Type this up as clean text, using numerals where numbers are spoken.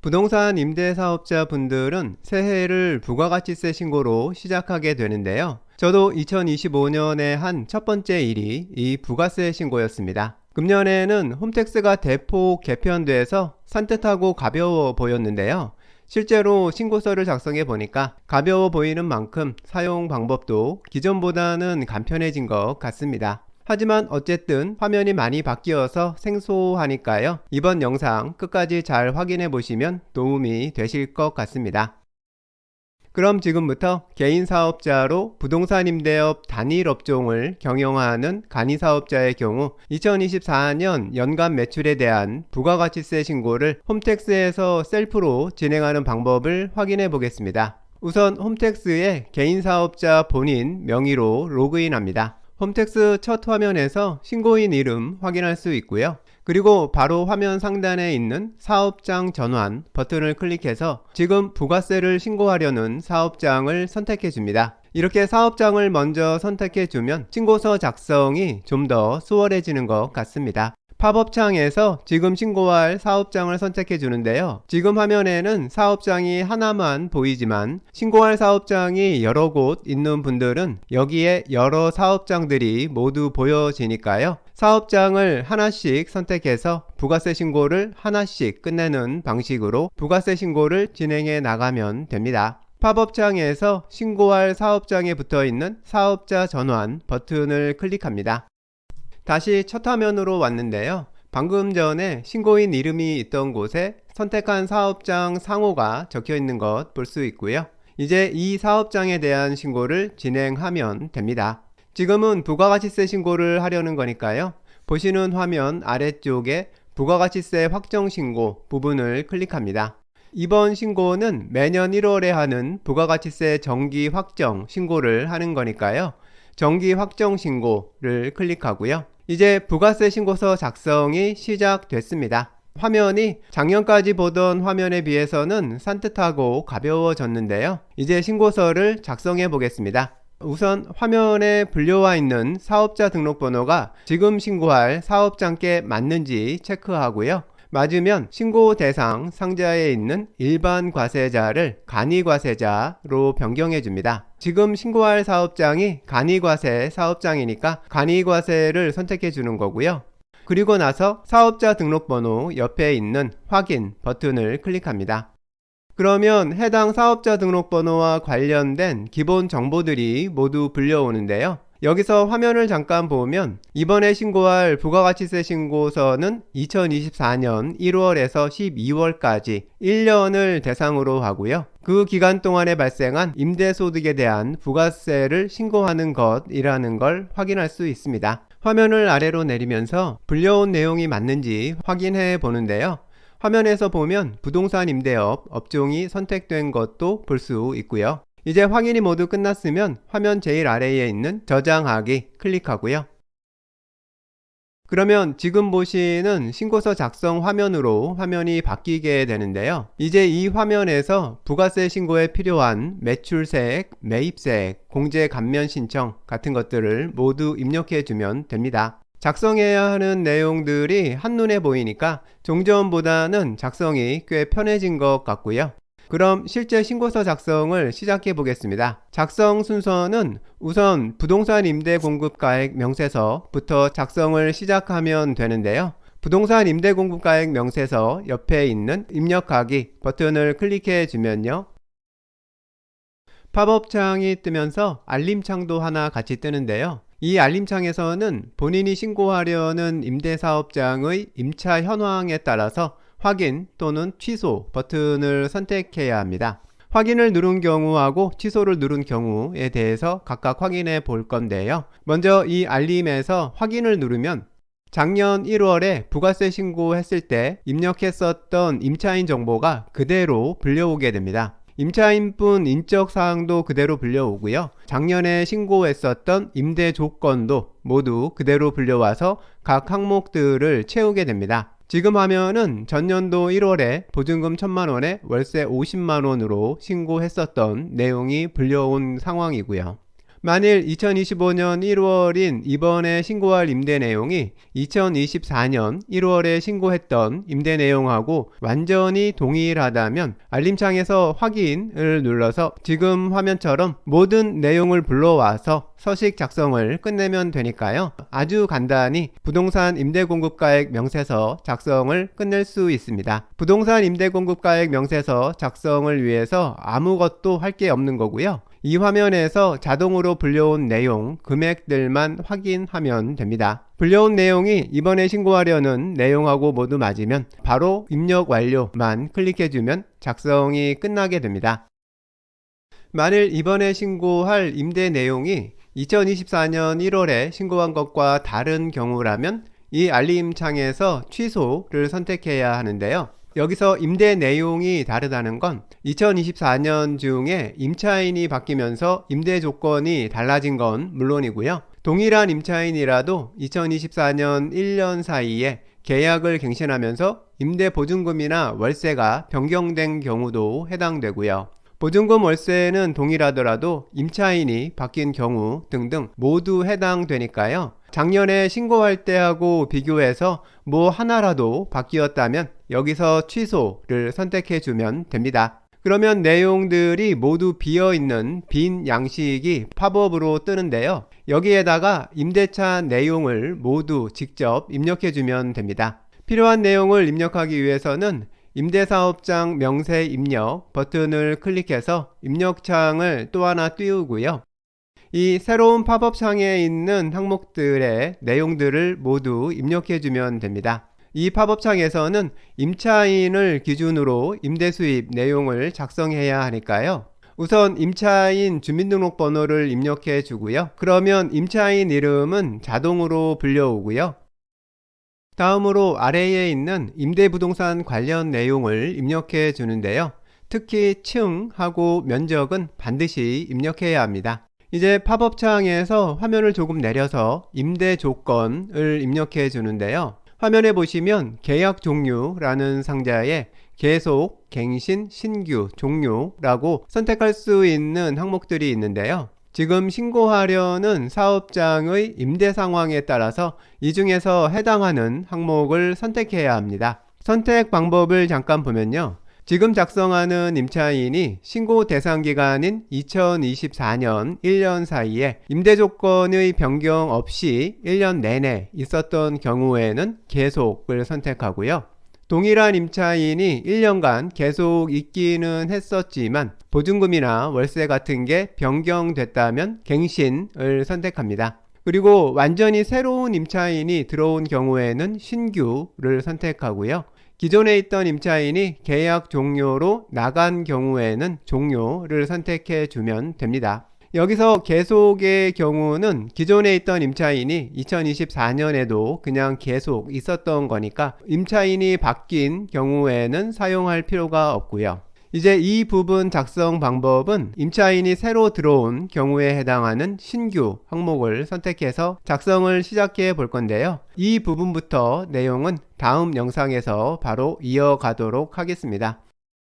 부동산 임대사업자 분들은 새해를 부가가치세 신고로 시작하게 되는데요. 저도 2025년에 한 첫 번째 일이 이 부가세 신고였습니다. 금년에는 홈택스가 대폭 개편돼서 산뜻하고 가벼워 보였는데요. 실제로 신고서를 작성해 보니까 가벼워 보이는 만큼 사용 방법도 기존보다는 간편해진 것 같습니다. 하지만 어쨌든 화면이 많이 바뀌어서 생소하니까요. 이번 영상 끝까지 잘 확인해 보시면 도움이 되실 것 같습니다. 그럼 지금부터 개인 사업자로 부동산 임대업 단일 업종을 경영하는 간이사업자의 경우 2024년 연간 매출에 대한 부가가치세 신고를 홈택스에서 셀프로 진행하는 방법을 확인해 보겠습니다. 우선 홈택스의 개인 사업자 본인 명의로 로그인합니다. 홈택스 첫 화면에서 신고인 이름 확인할 수 있고요. 그리고 바로 화면 상단에 있는 사업장 전환 버튼을 클릭해서 지금 부가세를 신고하려는 사업장을 선택해 줍니다. 이렇게 사업장을 먼저 선택해 주면 신고서 작성이 좀 더 수월해지는 것 같습니다. 팝업 창에서 지금 신고할 사업장을 선택해 주는데요. 지금 화면에는 사업장이 하나만 보이지만 신고할 사업장이 여러 곳 있는 분들은 여기에 여러 사업장들이 모두 보여지니까요. 사업장을 하나씩 선택해서 부가세 신고를 하나씩 끝내는 방식으로 부가세 신고를 진행해 나가면 됩니다. 팝업 창에서 신고할 사업장에 붙어 있는 사업자 전환 버튼을 클릭합니다. 다시 첫 화면으로 왔는데요. 방금 전에 신고인 이름이 있던 곳에 선택한 사업장 상호가 적혀 있는 것 볼 수 있고요. 이제 이 사업장에 대한 신고를 진행하면 됩니다. 지금은 부가가치세 신고를 하려는 거니까요. 보시는 화면 아래쪽에 부가가치세 확정 신고 부분을 클릭합니다. 이번 신고는 매년 1월에 하는 부가가치세 정기 확정 신고를 하는 거니까요. 정기 확정 신고를 클릭하고요. 이제 부가세 신고서 작성이 시작됐습니다. 화면이 작년까지 보던 화면에 비해서는 산뜻하고 가벼워졌는데요. 이제 신고서를 작성해 보겠습니다. 우선 화면에 불려와 있는 사업자 등록번호가 지금 신고할 사업장께 맞는지 체크하고요. 맞으면 신고 대상 상자에 있는 일반 과세자를 간이과세자로 변경해 줍니다. 지금 신고할 사업장이 간이과세 사업장이니까 간이과세를 선택해 주는 거고요. 그리고 나서 사업자 등록번호 옆에 있는 확인 버튼을 클릭합니다. 그러면 해당 사업자 등록번호와 관련된 기본 정보들이 모두 불려오는데요. 여기서 화면을 잠깐 보면 이번에 신고할 부가가치세 신고서는 2024년 1월에서 12월까지 1년을 대상으로 하고요. 그 기간 동안에 발생한 임대소득에 대한 부가세를 신고하는 것이라는 걸 확인할 수 있습니다. 화면을 아래로 내리면서 불려온 내용이 맞는지 확인해 보는데요. 화면에서 보면 부동산 임대업 업종이 선택된 것도 볼 수 있고요. 이제 확인이 모두 끝났으면 화면 제일 아래에 있는 저장하기 클릭하고요. 그러면 지금 보시는 신고서 작성 화면으로 화면이 바뀌게 되는데요. 이제 이 화면에서 부가세 신고에 필요한 매출세액, 매입세액, 공제 감면 신청 같은 것들을 모두 입력해 주면 됩니다. 작성해야 하는 내용들이 한눈에 보이니까 종전보다는 작성이 꽤 편해진 것 같고요. 그럼 실제 신고서 작성을 시작해 보겠습니다. 작성 순서는 우선 부동산 임대 공급가액 명세서부터 작성을 시작하면 되는데요. 부동산 임대 공급가액 명세서 옆에 있는 입력하기 버튼을 클릭해 주면요. 팝업 창이 뜨면서 알림창도 하나 같이 뜨는데요. 이 알림창에서는 본인이 신고하려는 임대사업장의 임차 현황에 따라서 확인 또는 취소 버튼을 선택해야 합니다. 확인을 누른 경우하고 취소를 누른 경우에 대해서 각각 확인해 볼 건데요. 먼저 이 알림에서 확인을 누르면 작년 1월에 부가세 신고했을 때 입력했었던 임차인 정보가 그대로 불려오게 됩니다. 임차인뿐 인적사항도 그대로 불려오고요. 작년에 신고했었던 임대 조건도 모두 그대로 불려와서 각 항목들을 채우게 됩니다. 지금 화면은 전년도 1월에 보증금 1,000만원에 월세 50만원으로 신고했었던 내용이 불려온 상황이고요. 만일 2025년 1월인 이번에 신고할 임대 내용이 2024년 1월에 신고했던 임대 내용하고 완전히 동일하다면 알림창에서 확인을 눌러서 지금 화면처럼 모든 내용을 불러와서 서식 작성을 끝내면 되니까요. 아주 간단히 부동산 임대공급가액 명세서 작성을 끝낼 수 있습니다. 부동산 임대공급가액 명세서 작성을 위해서 아무것도 할 게 없는 거고요. 이 화면에서 자동으로 불려온 내용, 금액들만 확인하면 됩니다. 불려온 내용이 이번에 신고하려는 내용하고 모두 맞으면 바로 입력 완료만 클릭해주면 작성이 끝나게 됩니다. 만일 이번에 신고할 임대 내용이 2024년 1월에 신고한 것과 다른 경우라면 이 알림창에서 취소를 선택해야 하는데요. 여기서 임대 내용이 다르다는 건 2024년 중에 임차인이 바뀌면서 임대 조건이 달라진 건 물론이고요. 동일한 임차인이라도 2024년 1년 사이에 계약을 갱신하면서 임대 보증금이나 월세가 변경된 경우도 해당되고요. 보증금 월세는 동일하더라도 임차인이 바뀐 경우 등등 모두 해당되니까요. 작년에 신고할 때하고 비교해서 뭐 하나라도 바뀌었다면 여기서 취소를 선택해 주면 됩니다. 그러면 내용들이 모두 비어있는 빈 양식이 팝업으로 뜨는데요. 여기에다가 임대차 내용을 모두 직접 입력해 주면 됩니다. 필요한 내용을 입력하기 위해서는 임대사업장 명세 입력 버튼을 클릭해서 입력창을 또 하나 띄우고요. 이 새로운 팝업 창에 있는 항목들의 내용들을 모두 입력해 주면 됩니다. 이 팝업 창에서는 임차인을 기준으로 임대 수입 내용을 작성해야 하니까요. 우선 임차인 주민등록번호를 입력해 주고요. 그러면 임차인 이름은 자동으로 불려오고요. 다음으로 아래에 있는 임대부동산 관련 내용을 입력해 주는데요. 특히 층하고 면적은 반드시 입력해야 합니다. 이제 팝업창에서 화면을 조금 내려서 임대 조건을 입력해 주는데요. 화면에 보시면 계약 종류라는 상자에 계속, 갱신, 신규, 종료라고 선택할 수 있는 항목들이 있는데요. 지금 신고하려는 사업장의 임대 상황에 따라서 이 중에서 해당하는 항목을 선택해야 합니다. 선택 방법을 잠깐 보면요. 지금 작성하는 임차인이 신고 대상 기간인 2024년 1년 사이에 임대 조건의 변경 없이 1년 내내 있었던 경우에는 계속을 선택하고요. 동일한 임차인이 1년간 계속 있기는 했었지만 보증금이나 월세 같은 게 변경됐다면 갱신을 선택합니다. 그리고 완전히 새로운 임차인이 들어온 경우에는 신규를 선택하고요. 기존에 있던 임차인이 계약 종료로 나간 경우에는 종료를 선택해 주면 됩니다. 여기서 계속의 경우는 기존에 있던 임차인이 2024년에도 그냥 계속 있었던 거니까 임차인이 바뀐 경우에는 사용할 필요가 없고요. 이제 이 부분 작성 방법은 임차인이 새로 들어온 경우에 해당하는 신규 항목을 선택해서 작성을 시작해 볼 건데요. 이 부분부터 내용은 다음 영상에서 바로 이어가도록 하겠습니다.